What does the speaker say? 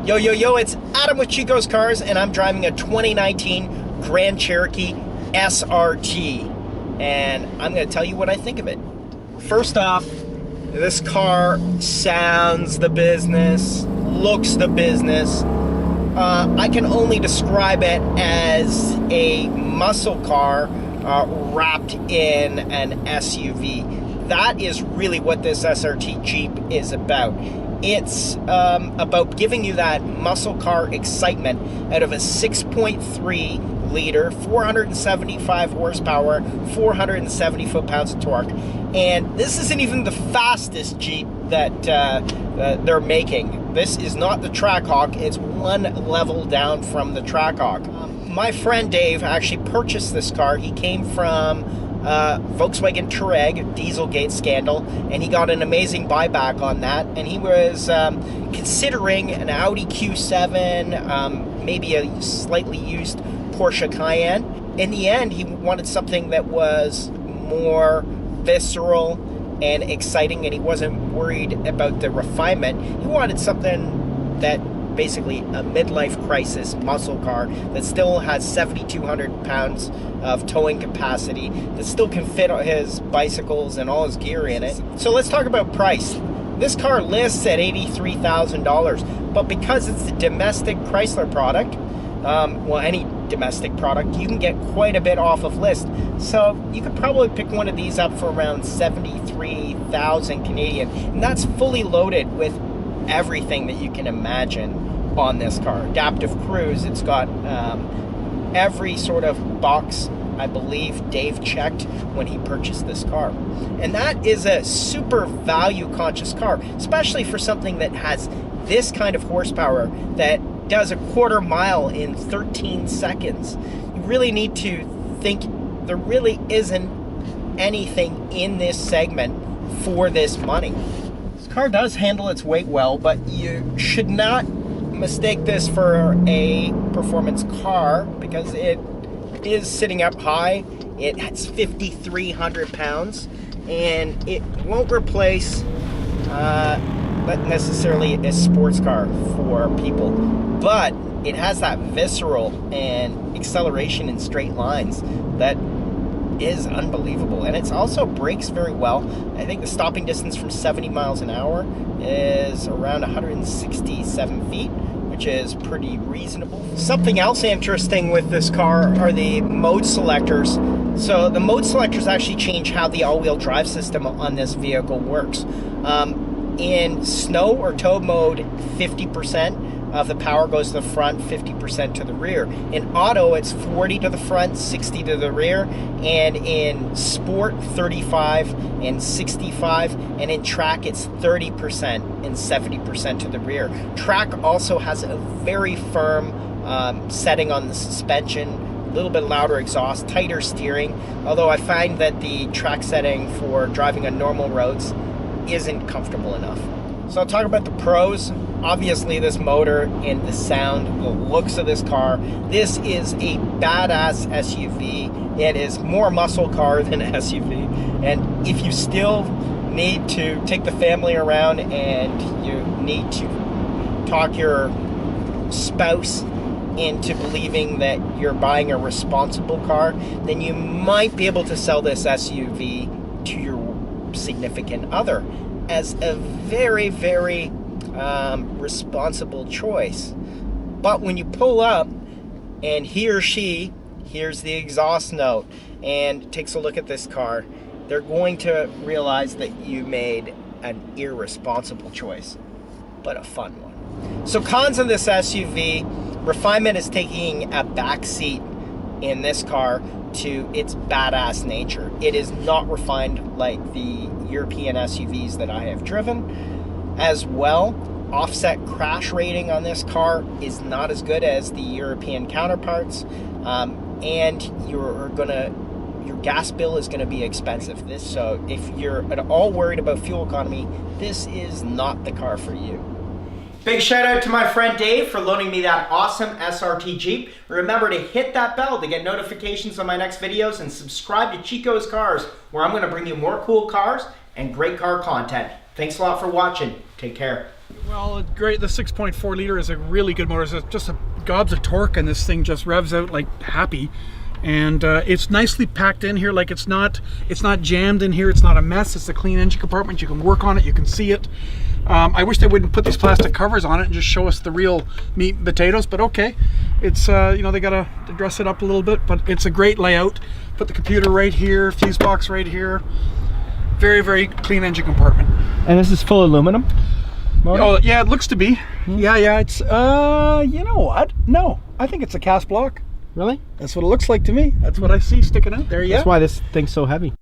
Yo, yo, yo, it's Adam with Chico's Cars, and I'm driving a 2019 Grand Cherokee SRT, and I'm going to tell you what I think of it. First off, this car sounds the business, looks the business. I can only describe it as a muscle car wrapped in an SUV. That is really what this SRT Jeep is about. It's about giving you that muscle car excitement out of a 6.3 liter, 475 horsepower, 470 foot-pounds of torque. And this isn't even the fastest Jeep that they're making. This is not the Trackhawk. It's one level down from the Trackhawk. My friend Dave actually purchased this car. He came from Volkswagen Touareg, Dieselgate scandal, and he got an amazing buyback on that, and he was considering an Audi Q7, maybe a slightly used Porsche Cayenne. In the end, he wanted something that was more visceral and exciting, and he wasn't worried about the refinement. He wanted something that basically a midlife crisis muscle car that still has 7,200 pounds of towing capacity, that still can fit his bicycles and all his gear in it. So let's talk about price. This car lists at $83,000, but because it's a domestic Chrysler product, well, any domestic product, you can get quite a bit off of list. So you could probably pick one of these up for around 73,000 Canadian, and that's fully loaded with everything that you can imagine on this car. Adaptive cruise, it's got every sort of box I believe Dave checked when he purchased this car. And that is a super value conscious car, especially for something that has this kind of horsepower that does a quarter mile in 13 seconds. You really need to think there really isn't anything in this segment for this money. This car does handle its weight well, but you should not mistake this for a performance car because it is sitting up high. It has 5,300 pounds, and it won't replace necessarily a sports car for people, but it has that visceral and acceleration in straight lines that is unbelievable, and it's also brakes very well. I think the stopping distance from 70 miles an hour is around 167 feet, which is pretty reasonable. Something else interesting with this car are the mode selectors. So the mode selectors actually change how the all-wheel drive system on this vehicle works. In snow or tow mode, 50% of the power goes to the front, 50% to the rear. In auto, it's 40 to the front, 60 to the rear. And in sport, 35 and 65. And in track, it's 30% and 70% to the rear. Track also has a very firm setting on the suspension, a little bit louder exhaust, tighter steering. Although I find that the track setting for driving on normal roads isn't comfortable enough. So I'll talk about the pros. Obviously, this motor and the sound, the looks of this car. This is a badass SUV. It is more muscle car than an SUV. And if you still need to take the family around and you need to talk your spouse into believing that you're buying a responsible car, then you might be able to sell this SUV to your significant other as a very, very responsible choice. But when you pull up and he or she hears the exhaust note and takes a look at this car, they're going to realize that you made an irresponsible choice, but a fun one. So cons of this SUV: refinement is taking a back seat in this car to its badass nature. It is not refined like the European SUVs that I have driven. As well, offset crash rating on this car is not as good as the European counterparts, and your gas bill is going to be expensive. So if you're at all worried about fuel economy, this is not the car for you. Big shout out to my friend Dave for loaning me that awesome SRT Jeep. Remember to hit that bell to get notifications on my next videos, and subscribe to Chico's Cars, where I'm going to bring you more cool cars and great car content. Thanks a lot for watching. Take care. Well, great. The 6.4 liter is a really good motor. It's just a gobs of torque, and this thing just revs out like happy. And it's nicely packed in here. Like it's not jammed in here. It's not a mess. It's a clean engine compartment. You can work on it. You can see it. I wish they wouldn't put these plastic covers on it and just show us the real meat and potatoes. But okay, it's you know, they gotta dress it up a little bit. But it's a great layout. Put the computer right here. Fuse box right here. Very, very clean engine compartment. And this is full aluminum motor? Oh yeah, it looks to be. Yeah, it's you know what? No, I think it's a cast block. Really? That's what it looks like to me. That's what I see sticking out there. Yeah. That's why this thing's so heavy.